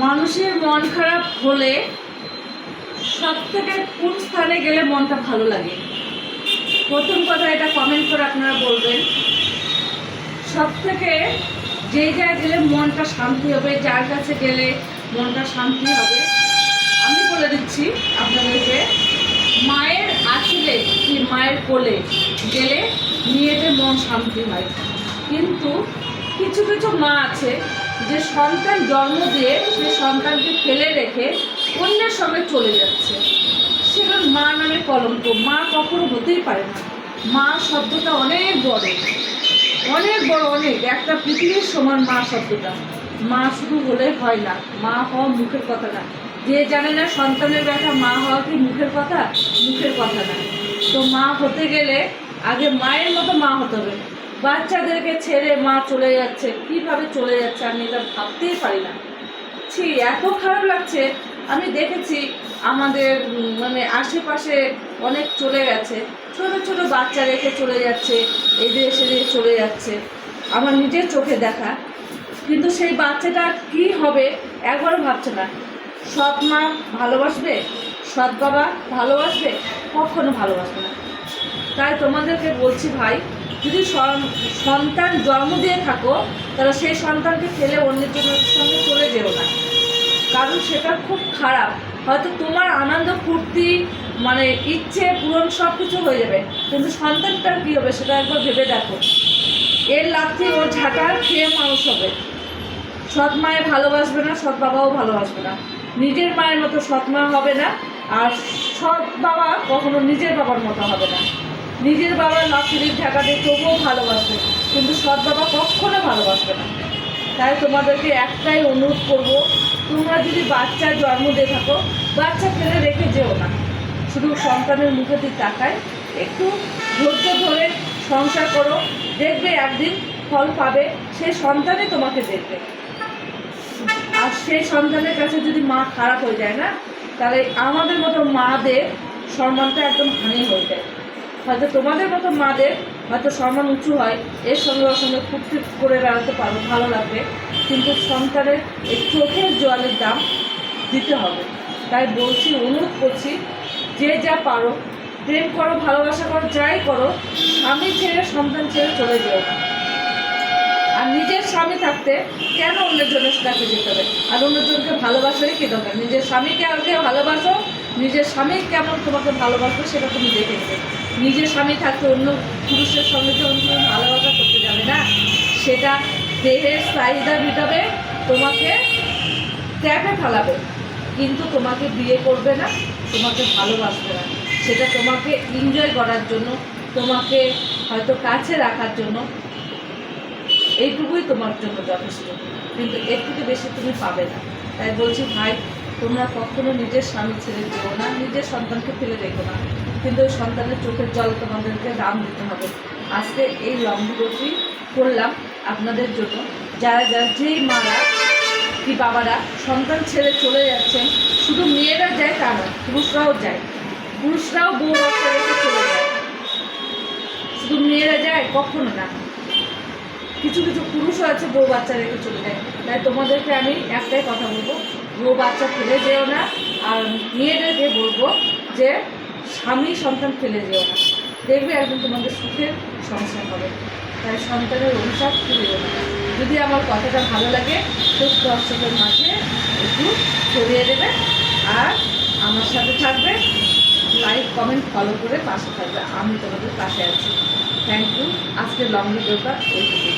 মানুষের মন খারাপ হলে সব থেকে কোন স্থানে গেলে মনটা ভালো লাগে? প্রথম কথা এটা কমেন্ট করে আপনারা বলবেন। সব থেকে যেই জায়গায় গেলে মনটা শান্তি হবে, যার কাছে গেলে মনটা শান্তি হবে, আমি বলে দিচ্ছি আপনাদেরকে, মায়ের আঁচলে কি মায়ের কোলে গেলে মেয়েদের মন শান্তি হয়। কিন্তু কিছু কিছু মা আছে যে সন্তান জন্ম দিয়ে সে সন্তানকে ফেলে রেখে অন্যের সঙ্গে চলে যাচ্ছে, সেগুলো মা নামে কলঙ্ক। মা কখনো হতেই পারে না। মা শব্দটা অনেক বড়, অনেক বড়, অনেক একটা পৃথিবীর সমান মা শব্দটা। মা শুধু হলে হয় না, মা হওয়া মুখের কথা না। যে জানে না সন্তানের ব্যথা, মা হওয়া কি মুখের কথা? মুখের কথা না। তো মা হতে গেলে আগে মায়ের মতো মা হতে হবে। বাচ্চাদেরকে ছেড়ে মা চলে যাচ্ছে, কীভাবে চলে যাচ্ছে আমি এটা ভাবতেই পারি না। ছি, এত খারাপ লাগছে। আমি দেখেছি আমাদের আশেপাশে অনেক চলে গেছে, ছোট ছোট বাচ্চা রেখে চলে যাচ্ছে, এদিকে সেদিকে চলে যাচ্ছে, আমার নিজের চোখে দেখা। কিন্তু সেই বাচ্চাটা কি হবে একবারও ভাবছে না। সৎ মা ভালোবাসবে, সৎ বাবা ভালোবাসবে? কখনো ভালোবাসবে না। তাই তোমাদেরকে বলছি ভাই, যদি সন্তান জন্ম দিয়ে থাকো তাহলে সেই সন্তানকে ফেলে অন্যের সঙ্গে চলে যেও না, কারণ সেটা খুব খারাপ। হয়তো তোমার আনন্দ ফুর্তি ইচ্ছে পূরণ সব কিছু হয়ে যাবে, কিন্তু সন্তানটার কী হবে সেটা একবার ভেবে দেখো। এর লাথি ওর ঝাঁটা খেয়ে মানুষ হবে। সৎ মায়ে ভালোবাসবে না, সৎ বাবাও ভালোবাসবে না, নিজের মায়ের মতো সৎ মা হবে না, আর সৎ বাবা কখনো নিজের বাবার মতো হবে না। নিজের বাবার লাথির ঝাঁটা দিয়ে তবুও ভালোবাসবে, কিন্তু সৎ বাবা কখনো ভালোবাসবে না। তাই তোমাদেরকে একটাই অনুরোধ করবো, তোমরা যদি বাচ্চা জন্ম দিয়ে থাকো, বাচ্চা ফেলে রেখে যেও না। শুধু সন্তানের মুখে দিয়ে তাকায়, একটু ধৈর্য ধরে সংসার করো, দেখবে একদিন ফল পাবে। সেই সন্তানই তোমাকে দেখবে। আর সেই সন্তানের কাছে যদি মা খারাপ হয়ে যায় না, তাহলে আমাদের মতো মাদের সম্মানটা একদম হানি হয়ে যায়। হয়তো তোমাদের মতো মাদের হয়তো সম্মান উঁচু হয়, এর সঙ্গে ওর সঙ্গে ফুর্তি করে বেড়াতে পারো, ভালো লাগবে, কিন্তু সন্তানের এই চোখের জলের দাম দিতে হবে। তাই বলছি, অনুরোধ করছি, যে যা পারো প্রেম করো, ভালোবাসা করো, যাই করো, স্বামী ছেড়ে সন্তান ছেড়ে চলে যেও না। আর নিজের স্বামী থাকতে কেন অন্যের জন্য কাছে যেতে হবে? আর অন্যজনকে ভালোবাসারই কী দরকার? নিজের স্বামীকে আগে ভালোবাসো, নিজের স্বামী কেমন তোমাকে ভালোবাসবে সেটা তুমি দেখে নেবে। নিজের স্বামী থাকতে অন্য পুরুষের সঙ্গে যে অন্য ভালোবাসা করতে যাবে না, সেটা দেহের চাহিদা মেটাবে, তোমাকে ট্যাপে ফেলাবে, কিন্তু তোমাকে বিয়ে করবে না, তোমাকে ভালোবাসবে না। সেটা তোমাকে এনজয় করার জন্য, তোমাকে হয়তো কাছে রাখার জন্য, এইটুকুই তোমার জন্য যথেষ্ট, কিন্তু এর থেকে বেশি তুমি পাবে না। তাই বলছি ভাই, তোমরা কখনো নিজের স্বামী ছেড়ে যেও না, নিজের সন্তানকে ফেলে রেখো না, কিন্তু ওই সন্তানের চোখের জল তোমাদেরকে দাম দিতে হবে। আজকে এই লং ভিডিওটি করলাম আপনাদের জন্য, যারা যারা যেই মারা কি বাবারা সন্তান ছেড়ে চলে যাচ্ছেন, শুধু মেয়েরা যায় তা নয়, পুরুষরাও যায়। পুরুষরাও বউ বাচ্চা রেখে চলে যায়, শুধু মেয়েরা যায় কখনো না। কিছু কিছু পুরুষও আছে বউ বাচ্চা রেখে চলে যায়। তাই তোমাদেরকে আমি একটাই কথা বলবো, বউ বাচ্চা ফেলে যেও না। আর মেয়েদেরকে বলবো যে স্বামী সন্তান ফেলে যেও না, দেখবে একদিন তোমাদের সুখের সংসার হবে। তাই সন্তানের অভিশাপ ফেলেও না। যদি আমার কথাটা ভালো লাগে তো দর্শকের মাঝে একটু ছড়িয়ে দেবে, আর আমার সাথে থাকবে, লাইক কমেন্ট ফলো করে পাশে থাকবে। আমি তোমাদের পাশে আছি। Thank you. আজকের লং ভিডিওটা এইটুকু।